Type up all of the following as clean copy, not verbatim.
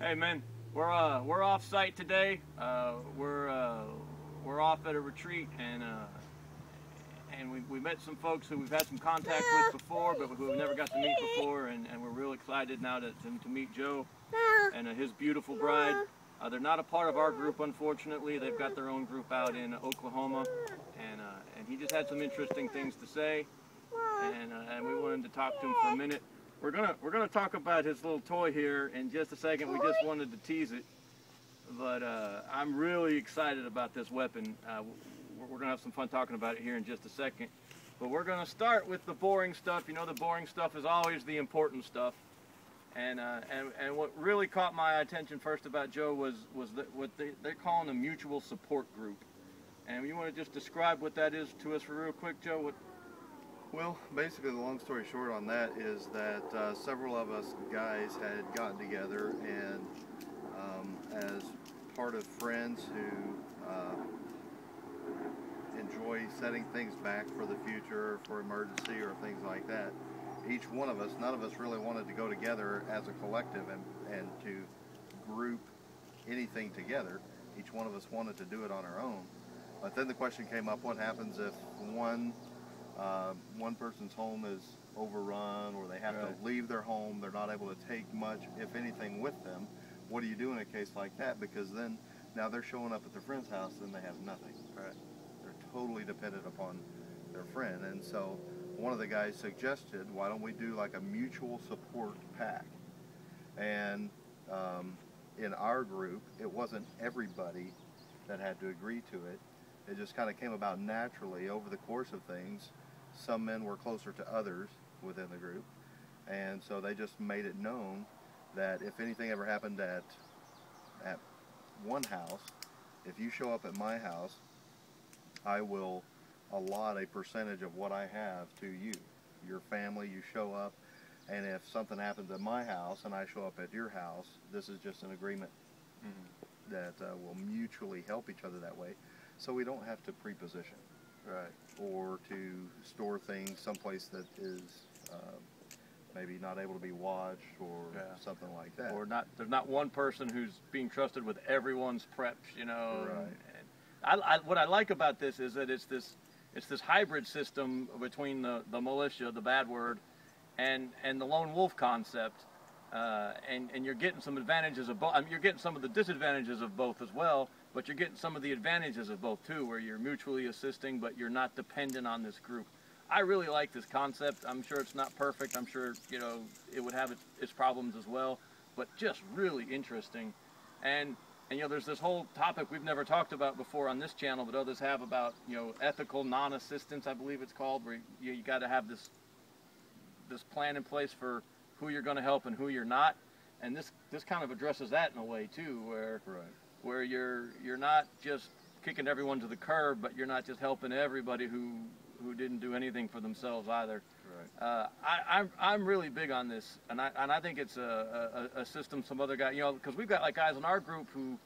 Hey man, we're off site today. We're off at a retreat, and we met some folks who we've had some contact with before, but who we've never got to meet before, and we're real excited now to meet Joe and his beautiful bride. They're not a part of our group, unfortunately. They've got their own group out in Oklahoma, and he just had some interesting things to say, and we wanted to talk to him for a minute. We're gonna talk about his little toy here in just a second. We just wanted to tease it, but I'm really excited about this weapon. We're gonna have some fun talking about it here in just a second. But we're gonna start with the boring stuff. You know, the boring stuff is always the important stuff. And what really caught my attention first about Joe was what they're calling a mutual support group. And you want to just describe what that is to us for real quick, Joe? Well, basically the long story short on that is that several of us guys had gotten together and as part of friends who enjoy setting things back for the future, for emergency or things like that, each one of us, none of us really wanted to go together as a collective and to group anything together. Each one of us wanted to do it on our own. But then the question came up, what happens if one person's home is overrun, or they have to leave their home, they're not able to take much, if anything, with them? What do you do in a case like that? Because then, now they're showing up at their friend's house and they have nothing. Right? They're totally dependent upon their friend. And so one of the guys suggested, why don't we do like a mutual support pack? And in our group, it wasn't everybody that had to agree to it. It just kind of came about naturally over the course of things. Some men were closer to others within the group, and so they just made it known that if anything ever happened at one house, if you show up at my house, I will allot a percentage of what I have to you, your family. You show up, and if something happens at my house and I show up at your house, this is just an agreement that will mutually help each other that way, so we don't have to preposition. Right. Or to store things someplace that is maybe not able to be watched, or something like that. Or there's not one person who's being trusted with everyone's preps, you know. Right. And what I like about this is that it's this hybrid system between the militia, the bad word, and the lone wolf concept. And you're getting some advantages of both. I mean, you're getting some of the disadvantages of both as well, but you're getting some of the advantages of both too, where you're mutually assisting, but you're not dependent on this group. I really like this concept. I'm sure it's not perfect. I'm sure, you know, it would have its problems as well, but just really interesting. And you know, there's this whole topic we've never talked about before on this channel, but others have, about, you know, ethical non-assistance, I believe it's called, where you got to have this plan in place for who you're going to help and who you're not. And this kind of addresses that in a way too, where you're not just kicking everyone to the curb, but you're not just helping everybody who didn't do anything for themselves either. Right. I'm really big on this, and I think it's a system some other guys, you know, because we've got like guys in our group who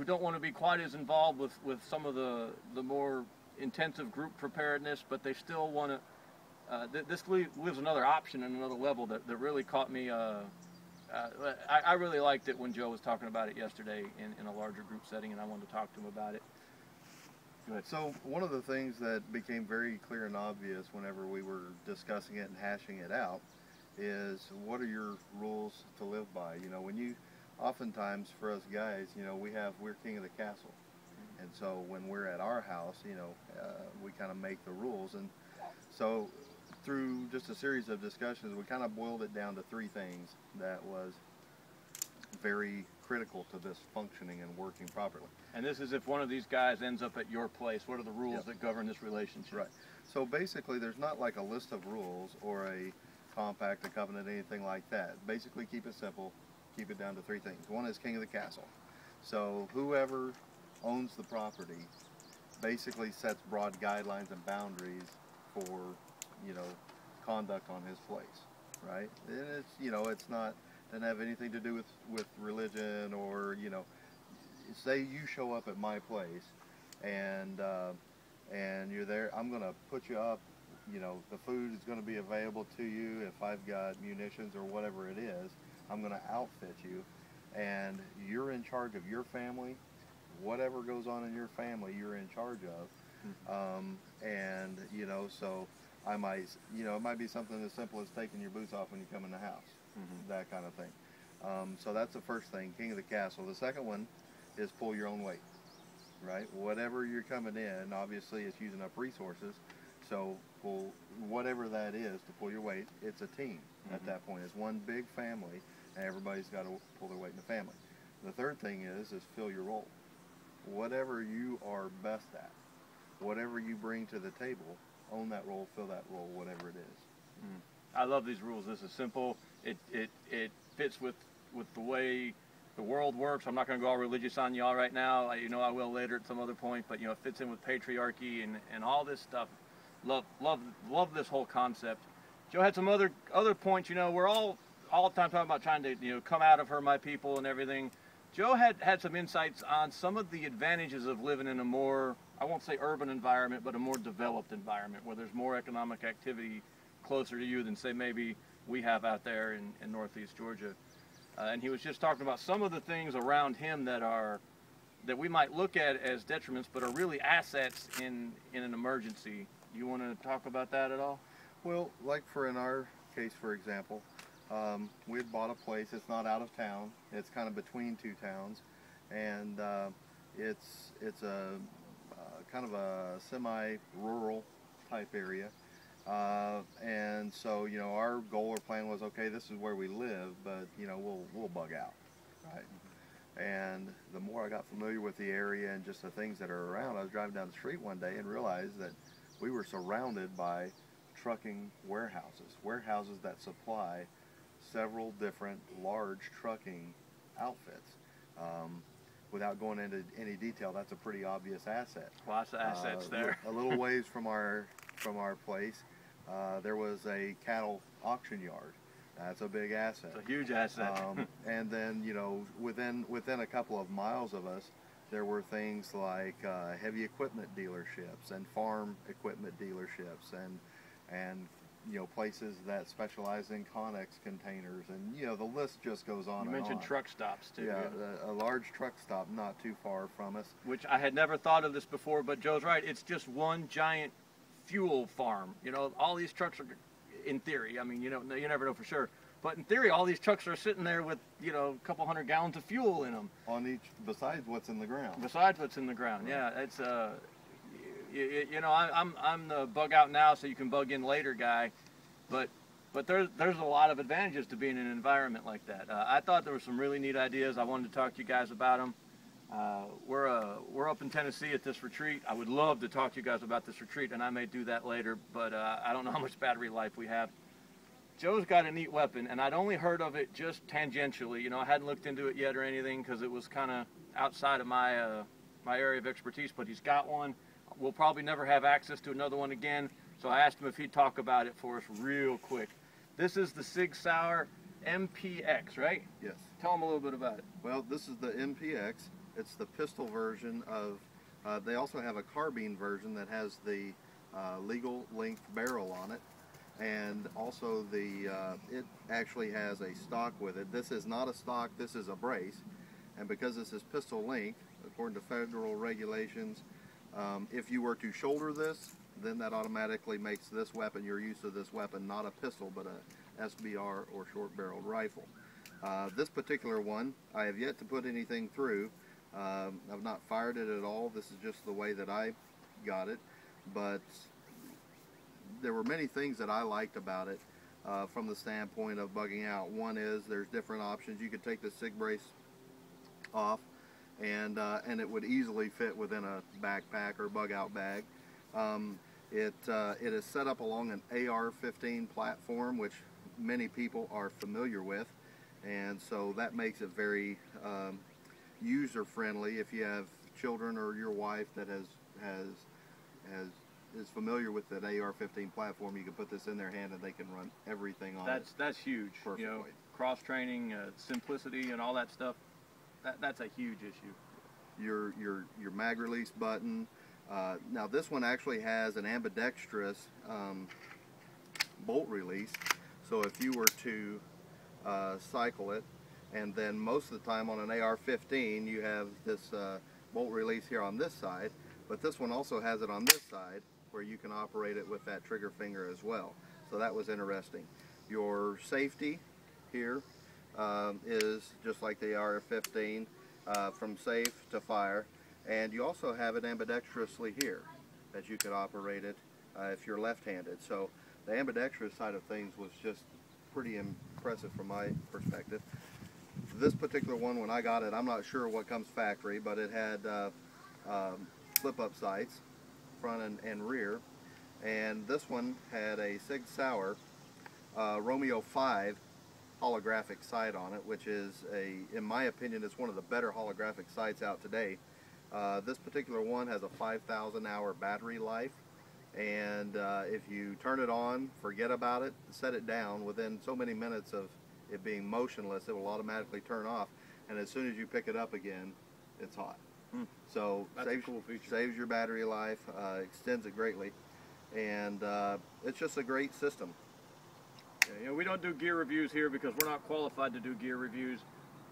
don't want to be quite as involved with some of the more intensive group preparedness, but they still want to. This leaves another option and another level that really caught me. I really liked it when Joe was talking about it yesterday in a larger group setting, and I wanted to talk to him about it. Go ahead. So one of the things that became very clear and obvious whenever we were discussing it and hashing it out is, what are your rules to live by? You know, when you, oftentimes for us guys, you know, we're king of the castle. And so when we're at our house, you know, we kind of make the rules. And so through just a series of discussions, we kind of boiled it down to three things that was very critical to this functioning and working properly. And this is if one of these guys ends up at your place, what are the rules that govern this relationship? Right. So basically there's not like a list of rules or a compact, a covenant, anything like that. Basically keep it simple, keep it down to three things. One is king of the castle. So whoever owns the property basically sets broad guidelines and boundaries for, you know, conduct on his place, right? And it's, you know, it's not, doesn't have anything to do with religion, or, you know, say you show up at my place and you're there, I'm going to put you up, you know, the food is going to be available to you. If I've got munitions or whatever it is, I'm going to outfit you, and you're in charge of your family. Whatever goes on in your family, you're in charge of. And you know, so I might, you know, it might be something as simple as taking your boots off when you come in the house, that kind of thing. So that's the first thing, king of the castle. The second one is pull your own weight, right? Whatever you're coming in, obviously it's using up resources, so pull whatever that is to pull your weight. It's a team at that point. It's one big family, and everybody's got to pull their weight in the family. The third thing is fill your role. Whatever you are best at, whatever you bring to the table, own that role, fill that role, whatever it is. I love these rules. This is simple. It fits with the way the world works. I'm not going to go all religious on y'all right now. You know I will later at some other point, but you know it fits in with patriarchy and all this stuff. Love this whole concept. Joe had some other points. You know, we're all the time talking about trying to, you know, come out of her, my people, and everything. Joe had some insights on some of the advantages of living in a more, I won't say urban environment, but a more developed environment where there's more economic activity closer to you than, say, maybe we have out there in Northeast Georgia. And he was just talking about some of the things around him that we might look at as detriments, but are really assets in an emergency. You want to talk about that at all? Well, like in our case, for example, we had bought a place. It's not out of town. It's kind of between two towns, and it's a kind of a semi-rural type area. And so, you know, our goal or plan was, okay, this is where we live, but you know, we'll bug out, right? And the more I got familiar with the area and just the things that are around, I was driving down the street one day and realized that we were surrounded by trucking warehouses that supply several different large trucking outfits. Without going into any detail, that's a pretty obvious asset. Lots of assets there. A little ways from our place, there was a cattle auction yard. That's a big asset. It's a huge asset. And then, you know, within a couple of miles of us, there were things like heavy equipment dealerships and farm equipment dealerships and you know, places that specialize in Connex containers, and you know, the list just goes on. You mentioned truck stops too. Yeah, a large truck stop not too far from us. Which I had never thought of this before, but Joe's right. It's just one giant fuel farm. You know, all these trucks are, in theory, I mean, you know, you never know for sure, but in theory, all these trucks are sitting there with, you know, a couple hundred gallons of fuel in them. On each, besides what's in the ground. Besides what's in the ground, right. Yeah. It's you know, I'm the bug out now so you can bug in later guy, but there's a lot of advantages to being in an environment like that. I thought there were some really neat ideas. I wanted to talk to you guys about them. We're up in Tennessee at this retreat. I would love to talk to you guys about this retreat, and I may do that later, but I don't know how much battery life we have. Joe's got a neat weapon, and I'd only heard of it just tangentially. You know, I hadn't looked into it yet or anything because it was kind of outside of my area of expertise, but he's got one. We'll probably never have access to another one again, so I asked him if he'd talk about it for us real quick. This is the Sig Sauer MPX, right? Yes. Tell him a little bit about it. Well, this is the MPX. It's the pistol version of, they also have a carbine version that has the legal length barrel on it. And also it actually has a stock with it. This is not a stock, this is a brace. And because this is pistol length, according to federal regulations, if you were to shoulder this, then that automatically makes this weapon, your use of this weapon, not a pistol, but a SBR or short-barreled rifle. This particular one, I have yet to put anything through. I've not fired it at all. This is just the way that I got it. But there were many things that I liked about it from the standpoint of bugging out. One is there's different options. You could take the SIG brace off, and it would easily fit within a backpack or bug out bag. It is set up along an AR-15 platform, which many people are familiar with, and so that makes it very user-friendly. If you have children or your wife that is familiar with that AR-15 platform, you can put this in their hand and they can run everything on it. That's huge. Perfectly. You know, cross-training, simplicity, and all that stuff. That's a huge issue. Your mag release button. Now this one actually has an ambidextrous bolt release, so if you were to cycle it, And then most of the time on an AR-15 you have this bolt release here on this side, but this one also has it on this side where you can operate it with that trigger finger as well. So that was interesting. Your safety here is just like the AR-15, from safe to fire, and you also have it ambidextrously here that you could operate it if you're left-handed. So the ambidextrous side of things was just pretty impressive from my perspective. This particular one, when I got it, I'm not sure what comes factory, but it had flip-up sights, front and rear, and this one had a Sig Sauer Romeo 5 holographic sight on it, which is in my opinion, is one of the better holographic sights out today. This particular one has a 5,000 hour battery life, and if you turn it on, forget about it, set it down, within so many minutes of it being motionless, it will automatically turn off, and as soon as you pick it up again, it's hot. So saves your battery life, extends it greatly, and it's just a great system. Yeah, you know, we don't do gear reviews here because we're not qualified to do gear reviews,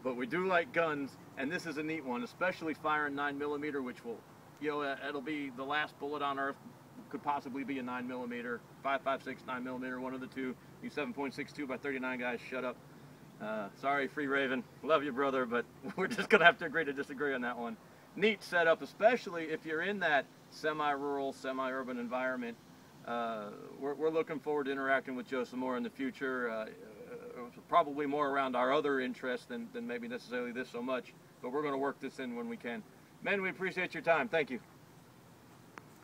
but we do like guns, and this is a neat one, especially firing 9mm, which will, you know, it'll be the last bullet on earth, could possibly be a 9mm, 5.56, 9mm, one of the two. You 7.62 by 39 guys, shut up. Sorry, Free Raven, love you, brother, but we're just gonna have to agree to disagree on that one. Neat setup, especially if you're in that semi-rural, semi-urban environment. We're looking forward to interacting with Joe some more in the future, probably more around our other interests than maybe necessarily this so much, but we're going to work this in when we can. Men, we appreciate your time. Thank you.